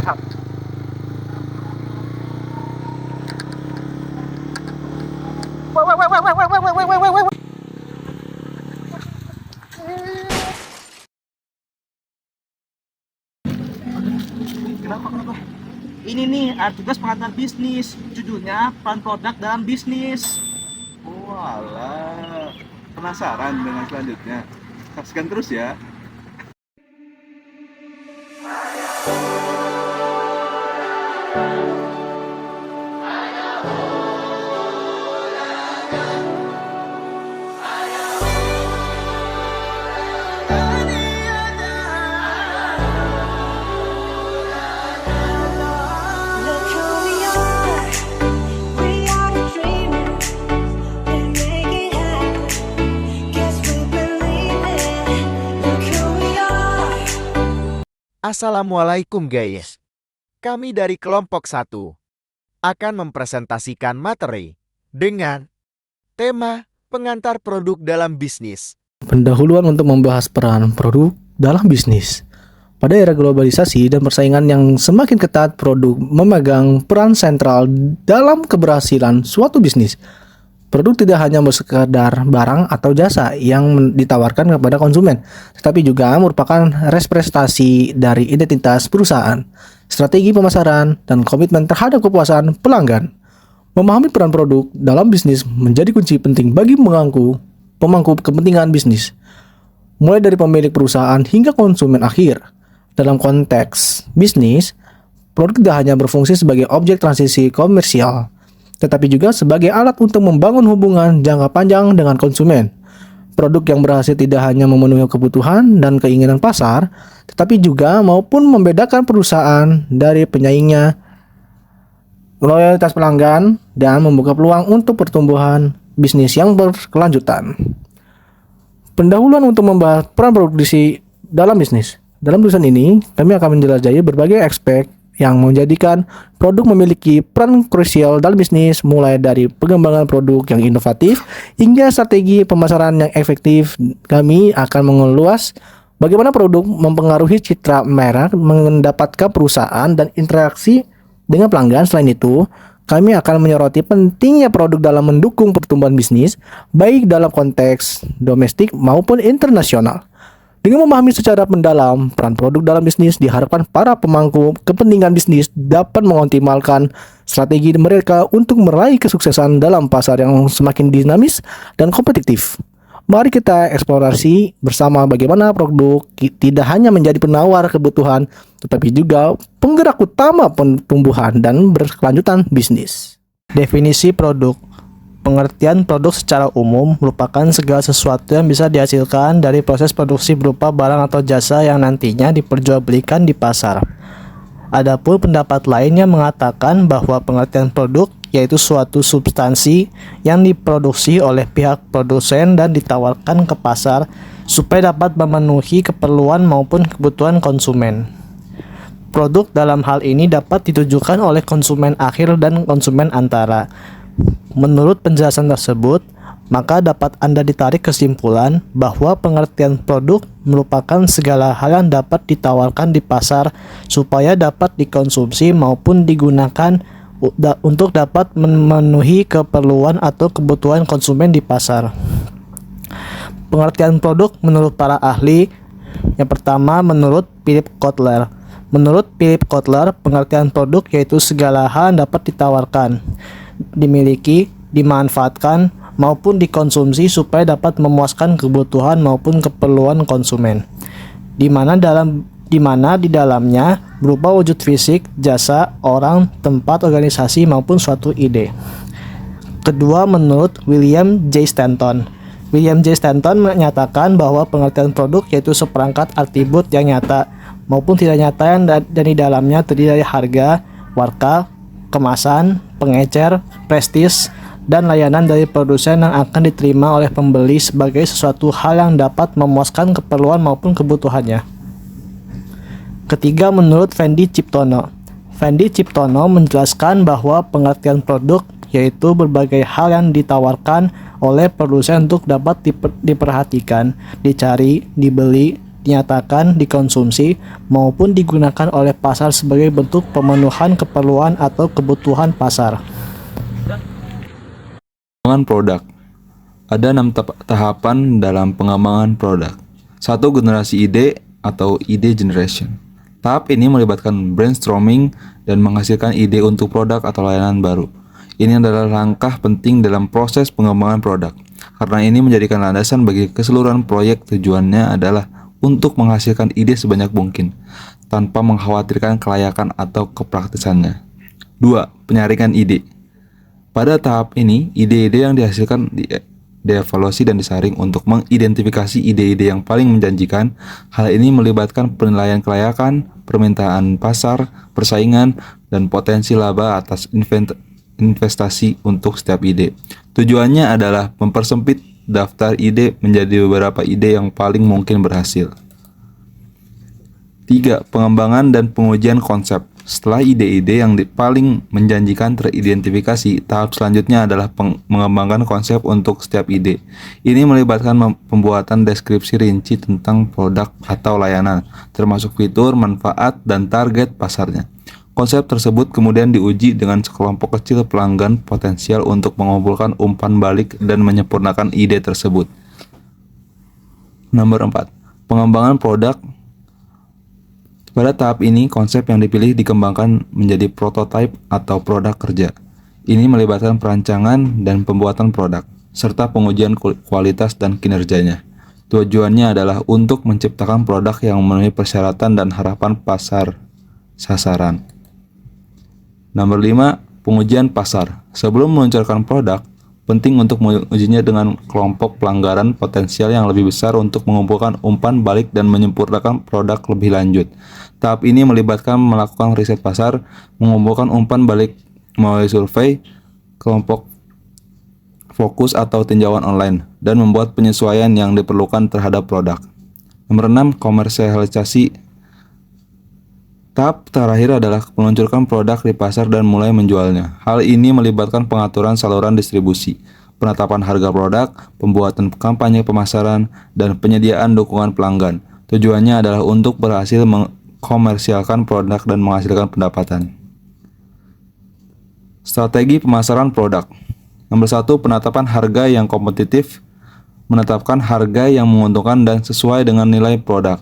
Mantap. Wah, wah, wah, wah, wah, wah, wah, wah, wah, wah. Kenapa? Ini nih tugas pengantar bisnis, judulnya peran produk dalam bisnis. Walah, penasaran dengan selanjutnya? Saksikan terus ya. Look who we are dreaming and make it happen. Guess we believe it. Look who we are. Assalamualaikum guys. Kami dari kelompok 1 akan mempresentasikan materi dengan tema pengantar produk dalam bisnis. Pendahuluan untuk membahas peran produk dalam bisnis. Pada era globalisasi dan persaingan yang semakin ketat, produk memegang peran sentral dalam keberhasilan suatu bisnis. Produk tidak hanya sekadar barang atau jasa yang ditawarkan kepada konsumen, tetapi juga merupakan representasi dari identitas perusahaan, strategi pemasaran, dan komitmen terhadap kepuasan pelanggan. Memahami peran produk dalam bisnis menjadi kunci penting bagi pemangku kepentingan bisnis, mulai dari pemilik perusahaan hingga konsumen akhir. Dalam konteks bisnis, produk tidak hanya berfungsi sebagai objek transisi komersial, tetapi juga sebagai alat untuk membangun hubungan jangka panjang dengan konsumen. Produk yang berhasil tidak hanya memenuhi kebutuhan dan keinginan pasar, tetapi juga maupun membedakan perusahaan dari penyaingnya, loyalitas pelanggan, dan membuka peluang untuk pertumbuhan bisnis yang berkelanjutan. Pendahuluan untuk membahas peran produksi dalam bisnis. Dalam tulisan ini, kami akan menjelajahi berbagai aspek yang menjadikan produk memiliki peran krusial dalam bisnis, mulai dari pengembangan produk yang inovatif hingga strategi pemasaran yang efektif. Kami akan mengulas bagaimana produk mempengaruhi citra merek, mendapatkan perusahaan, dan interaksi dengan pelanggan. Selain itu, kami akan menyoroti pentingnya produk dalam mendukung pertumbuhan bisnis, baik dalam konteks domestik maupun internasional. Dengan memahami secara mendalam peran produk dalam bisnis, diharapkan para pemangku kepentingan bisnis dapat mengoptimalkan strategi mereka untuk meraih kesuksesan dalam pasar yang semakin dinamis dan kompetitif. Mari kita eksplorasi bersama bagaimana produk tidak hanya menjadi penawar kebutuhan, tetapi juga penggerak utama pertumbuhan dan berkelanjutan bisnis. Definisi produk. Pengertian produk secara umum merupakan segala sesuatu yang bisa dihasilkan dari proses produksi berupa barang atau jasa yang nantinya diperjualbelikan di pasar. Adapun pendapat lainnya mengatakan bahwa pengertian produk yaitu suatu substansi yang diproduksi oleh pihak produsen dan ditawarkan ke pasar supaya dapat memenuhi keperluan maupun kebutuhan konsumen. Produk dalam hal ini dapat ditujukan oleh konsumen akhir dan konsumen antara. Menurut penjelasan tersebut, maka dapat Anda ditarik kesimpulan bahwa pengertian produk merupakan segala hal yang dapat ditawarkan di pasar supaya dapat dikonsumsi maupun digunakan untuk dapat memenuhi keperluan atau kebutuhan konsumen di pasar. Pengertian produk menurut para ahli. Yang pertama, menurut Philip Kotler. Menurut Philip Kotler, pengertian produk yaitu segala hal yang dapat ditawarkan, dimiliki, dimanfaatkan, maupun dikonsumsi supaya dapat memuaskan kebutuhan maupun keperluan konsumen, di mana di dalamnya berupa wujud fisik, jasa, orang, tempat, organisasi, maupun suatu ide. Kedua, menurut William J. Stanton. William J. Stanton menyatakan bahwa pengertian produk yaitu seperangkat atribut yang nyata maupun tidak nyata yang di dalamnya terdiri dari harga, warka, kemasan, pengecer, prestis, dan layanan dari produsen yang akan diterima oleh pembeli sebagai sesuatu hal yang dapat memuaskan keperluan maupun kebutuhannya. Ketiga, menurut Fendi Ciptono. Fendi Ciptono menjelaskan bahwa pengertian produk yaitu berbagai hal yang ditawarkan oleh produsen untuk dapat diperhatikan, dicari, dibeli, dinyatakan, dikonsumsi, maupun digunakan oleh pasar sebagai bentuk pemenuhan keperluan atau kebutuhan pasar. Pengembangan produk. Ada 6 tahapan dalam pengembangan produk. 1. Generasi ide atau ide generation. Tahap ini melibatkan brainstorming dan menghasilkan ide untuk produk atau layanan baru. Ini adalah langkah penting dalam proses pengembangan produk, karena ini menjadikan landasan bagi keseluruhan proyek. Tujuannya adalah untuk menghasilkan ide sebanyak mungkin, tanpa mengkhawatirkan kelayakan atau kepraktisannya. 2. Penyaringan ide. Pada tahap ini, ide-ide yang dihasilkan dievaluasi dan disaring untuk mengidentifikasi ide-ide yang paling menjanjikan. Hal ini melibatkan penilaian kelayakan, permintaan pasar, persaingan, dan potensi laba atas investasi untuk setiap ide. Tujuannya adalah mempersempit daftar ide menjadi beberapa ide yang paling mungkin berhasil. 3. Pengembangan dan pengujian konsep. Setelah ide-ide yang paling menjanjikan teridentifikasi, tahap selanjutnya adalah mengembangkan konsep untuk setiap ide. Ini melibatkan pembuatan deskripsi rinci tentang produk atau layanan, termasuk fitur, manfaat, dan target pasarnya. Konsep tersebut kemudian diuji dengan sekelompok kecil pelanggan potensial untuk mengumpulkan umpan balik dan menyempurnakan ide tersebut. Nomor 4. Pengembangan produk. Pada tahap ini, konsep yang dipilih dikembangkan menjadi prototipe atau produk kerja. Ini melibatkan perancangan dan pembuatan produk, serta pengujian kualitas dan kinerjanya. Tujuannya adalah untuk menciptakan produk yang memenuhi persyaratan dan harapan pasar sasaran. Nomor 5. Pengujian pasar. Sebelum meluncurkan produk, penting untuk mengujinya dengan kelompok pelanggan potensial yang lebih besar untuk mengumpulkan umpan balik dan menyempurnakan produk lebih lanjut. Tahap ini melibatkan melakukan riset pasar, mengumpulkan umpan balik melalui survei, kelompok fokus atau tinjauan online, dan membuat penyesuaian yang diperlukan terhadap produk. Nomor 6. Komersialisasi. Tahap terakhir adalah meluncurkan produk di pasar dan mulai menjualnya. Hal ini melibatkan pengaturan saluran distribusi, penetapan harga produk, pembuatan kampanye pemasaran, dan penyediaan dukungan pelanggan. Tujuannya adalah untuk berhasil mengkomersialkan produk dan menghasilkan pendapatan. Strategi pemasaran produk. Nomor 1. Penetapan harga yang kompetitif. Menetapkan harga yang menguntungkan dan sesuai dengan nilai produk.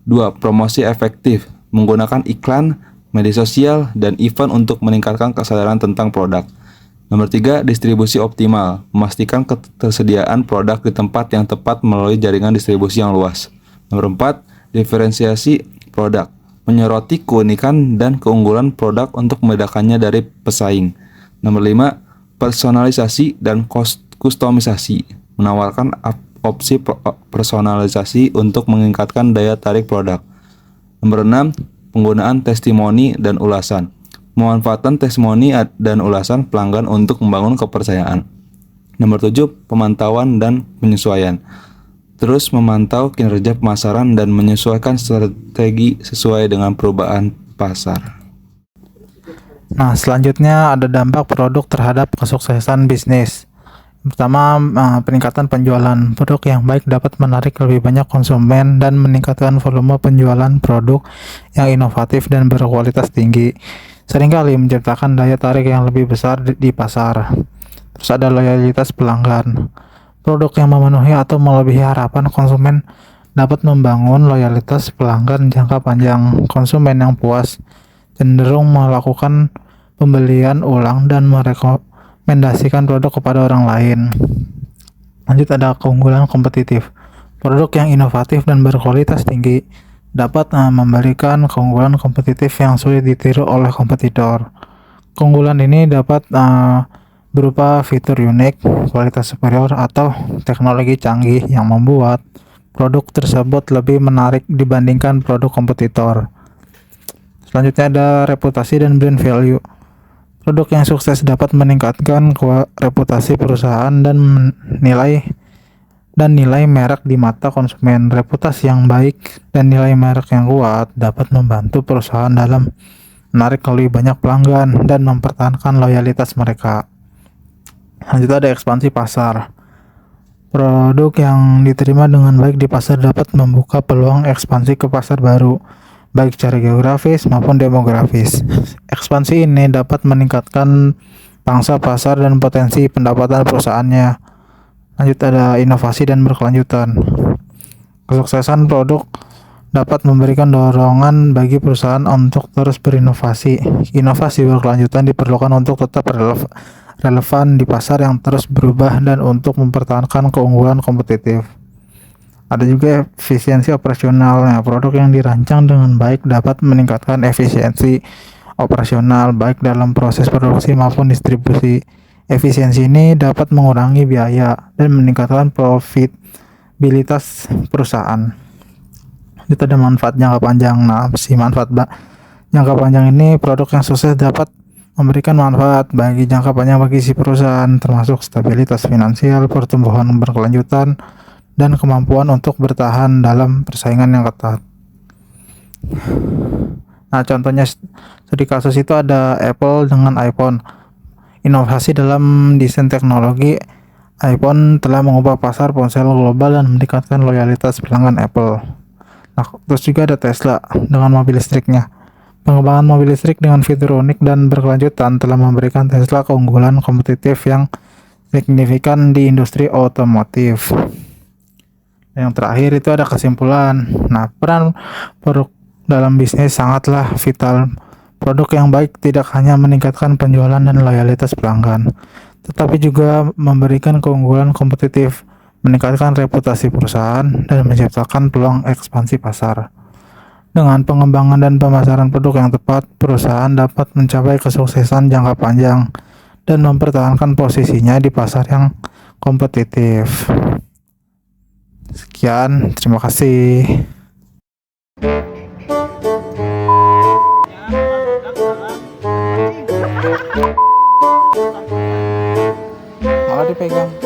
2. Promosi efektif. Menggunakan iklan, media sosial, dan event untuk meningkatkan kesadaran tentang produk. Nomor 3. Distribusi optimal. Memastikan ketersediaan produk di tempat yang tepat melalui jaringan distribusi yang luas. Nomor 4. Diferensiasi produk. Menyoroti keunikan dan keunggulan produk untuk membedakannya dari pesaing. Nomor 5. Personalisasi dan kustomisasi. Menawarkan opsi personalisasi untuk meningkatkan daya tarik produk. Nomor 6. Penggunaan testimoni dan ulasan. Memanfaatkan testimoni dan ulasan pelanggan untuk membangun kepercayaan. Nomor 7. Pemantauan dan penyesuaian. Terus memantau kinerja pemasaran dan menyesuaikan strategi sesuai dengan perubahan pasar. Nah, selanjutnya ada dampak produk terhadap kesuksesan bisnis. Pertama, peningkatan penjualan. Produk yang baik dapat menarik lebih banyak konsumen dan meningkatkan volume penjualan produk yang inovatif dan berkualitas tinggi. Seringkali menciptakan daya tarik yang lebih besar di pasar. Terus ada loyalitas pelanggan. Produk yang memenuhi atau melebihi harapan konsumen dapat membangun loyalitas pelanggan jangka panjang. Konsumen yang puas cenderung melakukan pembelian ulang dan merekomendasikan produk kepada orang lain. Lanjut ada keunggulan kompetitif. Produk yang inovatif dan berkualitas tinggi dapat memberikan keunggulan kompetitif yang sulit ditiru oleh kompetitor. Keunggulan ini dapat berupa fitur unik, kualitas superior, atau teknologi canggih yang membuat produk tersebut lebih menarik dibandingkan produk kompetitor. Selanjutnya ada reputasi dan brand value. Produk yang sukses dapat meningkatkan reputasi perusahaan dan nilai merek di mata konsumen. Reputasi yang baik dan nilai merek yang kuat dapat membantu perusahaan dalam menarik lebih banyak pelanggan dan mempertahankan loyalitas mereka. Lanjut ada ekspansi pasar. Produk yang diterima dengan baik di pasar dapat membuka peluang ekspansi ke pasar baru, baik secara geografis maupun demografis. Ekspansi ini dapat meningkatkan pangsa pasar dan potensi pendapatan perusahaannya. Lanjut, ada inovasi dan berkelanjutan. Kesuksesan produk dapat memberikan dorongan bagi perusahaan untuk terus berinovasi. Inovasi berkelanjutan diperlukan untuk tetap relevan di pasar yang terus berubah dan untuk mempertahankan keunggulan kompetitif. Ada juga efisiensi operasional. Nah, produk yang dirancang dengan baik dapat meningkatkan efisiensi operasional baik dalam proses produksi maupun distribusi. Efisiensi ini dapat mengurangi biaya dan meningkatkan profitabilitas perusahaan. Itu ada manfaat jangka panjang. Nah, manfaat jangka panjang ini, produk yang sukses dapat memberikan manfaat bagi jangka panjang bagi si perusahaan, termasuk stabilitas finansial, pertumbuhan berkelanjutan, dan kemampuan untuk bertahan dalam persaingan yang ketat. Nah, contohnya studi kasus itu ada Apple dengan iPhone. Inovasi dalam desain teknologi iPhone telah mengubah pasar ponsel global dan meningkatkan loyalitas pelanggan Apple. Nah, terus juga ada Tesla dengan mobil listriknya. Pengembangan mobil listrik dengan fitur unik dan berkelanjutan telah memberikan Tesla keunggulan kompetitif yang signifikan di industri otomotif. Yang terakhir itu ada kesimpulan. Nah, peran produk dalam bisnis sangatlah vital. Produk yang baik tidak hanya meningkatkan penjualan dan loyalitas pelanggan, tetapi juga memberikan keunggulan kompetitif, meningkatkan reputasi perusahaan, dan menciptakan peluang ekspansi pasar. Dengan pengembangan dan pemasaran produk yang tepat, perusahaan dapat mencapai kesuksesan jangka panjang dan mempertahankan posisinya di pasar yang kompetitif. Sekian, terima kasih. Malah dipegang.